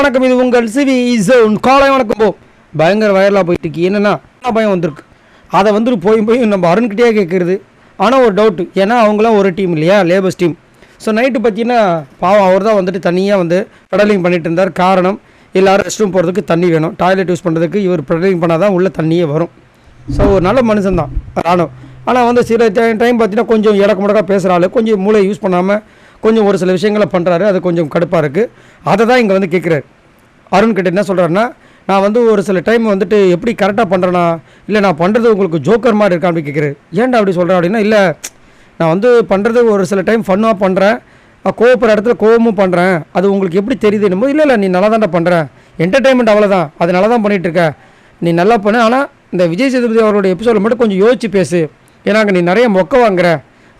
வணக்கம், இது உங்கள் சிவி ஜோன் காலை வணக்கம். பயங்கர வைரலாக போயிட்டு இருக்கு. என்னென்னா பயம் வந்திருக்கு. அதை வந்துட்டு போய் நம்ம அருண்கிட்டே கேட்குறது. ஆனால் ஒரு டவுட்டு, ஏன்னா அவங்களாம் ஒரு டீம் இல்லையா, லேபர்ஸ் டீம். ஸோ நைட்டு பார்த்தீங்கன்னா பாவம் அவர் தான் வந்துட்டு தனியாக வந்து பெடலிங் பண்ணிட்டு இருந்தார். காரணம், எல்லோரும் ரெஸ்ட் ரூம் போகிறதுக்கு தண்ணி வேணும், டாய்லெட் யூஸ் பண்ணுறதுக்கு இவர் பெடலிங் பண்ணால் தான் உள்ளே தண்ணியே வரும். ஸோ ஒரு நல்ல மனுஷன் தான் ராணுவ. ஆனால் வந்து சில டைம் பார்த்தீங்கன்னா கொஞ்சம் இறக்க முடக்கா பேசுகிறாள், கொஞ்சம் மூளை யூஸ் பண்ணாமல் கொஞ்சம் ஒரு சில விஷயங்களை பண்ணுறாரு. அது கொஞ்சம் கடுப்பாக இருக்குது. அதை தான் இங்கே வந்து கேட்குறாரு. அருண்கிட்ட என்ன சொல்கிறாருன்னா, நான் வந்து ஒரு சில டைம் வந்துட்டு எப்படி கரெக்டாக பண்ணுறேன்னா, இல்லை நான் பண்ணுறது உங்களுக்கு ஜோக்கர் மாதிரி இருக்கா அப்படி கேட்குறாரு. ஏன்டா அப்படி சொல்கிறேன் அப்படின்னா, இல்லை நான் வந்து பண்ணுறது ஒரு சில டைம் ஃபன்னாக பண்ணுறேன், கோவப்படுற இடத்துல கோவமும் பண்ணுறேன், அது உங்களுக்கு எப்படி தெரியுதுன்னு போது, இல்லை நீ நல்லா தான்டா பண்ணுறேன், என்டர்டைன்மெண்ட் அவ்வளோதான், அது நல்லா தான் பண்ணிகிட்ருக்க, நீ நல்லா பண்ணு. ஆனால் இந்த விஜய் சேதுபதி அவருடைய எபிசோடில் மட்டும் கொஞ்சம் யோசிச்சு பேசு, ஏன்னா நீ நிறைய மொக்க வாங்குற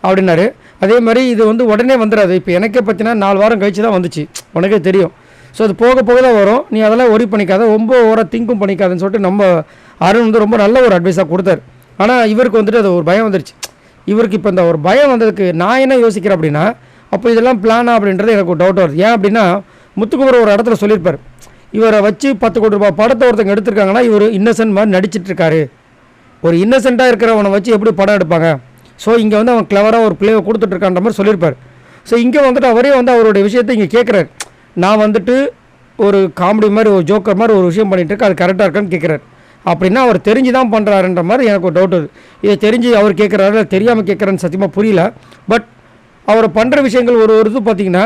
அப்படின்னாரு. அதே மாதிரி இது வந்து உடனே வந்துடாது. இப்போ எனக்கே பார்த்தீங்கன்னா 4 வாரம் கழிச்சு தான் வந்துச்சு, உனக்கே தெரியும். ஸோ அது போக போக தான் வரும். நீ அதெல்லாம் ஒரி பண்ணிக்காத, ரொம்ப ஓவராக திங்கும் பண்ணிக்காதுன்னு சொல்லிட்டு நம்ம அருண் வந்து ரொம்ப நல்ல ஒரு அட்வைஸாக கொடுத்தாரு. ஆனால் இவருக்கு வந்துட்டு அது ஒரு பயம் வந்துருச்சு. இவருக்கு இப்போ இந்த ஒரு பயம் வந்ததுக்கு நான் என்ன யோசிக்கிறேன் அப்படின்னா, அப்போ இதெல்லாம் பிளானா அப்படின்றது எனக்கு ஒரு டவுட் வருது. ஏன் அப்படின்னா, முத்துக்குமர் ஒரு இடத்துல சொல்லியிருப்பார், இவரை வச்சு 10 கோடி ரூபாய் படத்தை ஒருத்தங்க எடுத்திருக்காங்கன்னா இவர் இன்னசென்ட் மாதிரி நடிச்சிட்டு இருக்காரு. ஒரு இன்னசென்ட்டாக இருக்கிறவனை வச்சு எப்படி படம் எடுப்பாங்க? ஸோ இங்கே வந்து அவன் கிளவராக ஒரு பிளேவை கொடுத்துட்ருக்கான்ற மாதிரி சொல்லியிருப்பார். ஸோ இங்கே வந்துட்டு அவரே வந்து அவருடைய விஷயத்தை இங்கே கேட்குறாரு. நான் வந்துட்டு ஒரு காமெடி மாதிரி ஒரு ஜோக்கர் மாதிரி ஒரு விஷயம் பண்ணிகிட்டு இருக்கேன், அது கரெக்டாக இருக்கான்னு கேட்குறாரு. அப்படின்னா அவர் தெரிஞ்சு தான் பண்ணுறாருன்ற மாதிரி எனக்கு ஒரு டவுட் வருது. இதை தெரிஞ்சு அவர் கேட்குறாரு, தெரியாமல் கேட்குறான்னு சத்தியமாக புரியல. பட் அவரை பண்ணுற விஷயங்கள் ஒரு இது பார்த்திங்கன்னா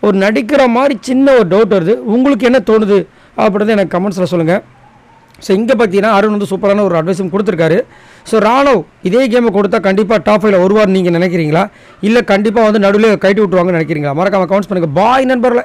ஒரு நடிக்கிற மாதிரி சின்ன ஒரு டவுட் வருது. உங்களுக்கு என்ன தோணுது அப்படின்றத எனக்கு கமெண்ட்ஸில் சொல்லுங்கள். ஸோ இங்கே பார்த்தீங்கன்னா அருண் வந்து சூப்பரான ஒரு அட்வைஸும் கொடுத்துருக்காரு. ஸோ ராணுவ் இதே கேமை கொடுத்தா கண்டிப்பாக டாப் 5ல் வருவார்னு நீங்கள் நினைக்கிறீங்களா, இல்லை கண்டிப்பாக வந்து நடுவில் கைட்டு விட்டுருவாங்கன்னு நினைக்கிறீங்களா? மறக்காமல் கமெண்ட்ஸ் பண்ணுங்கள். பாய் நண்பர்களே.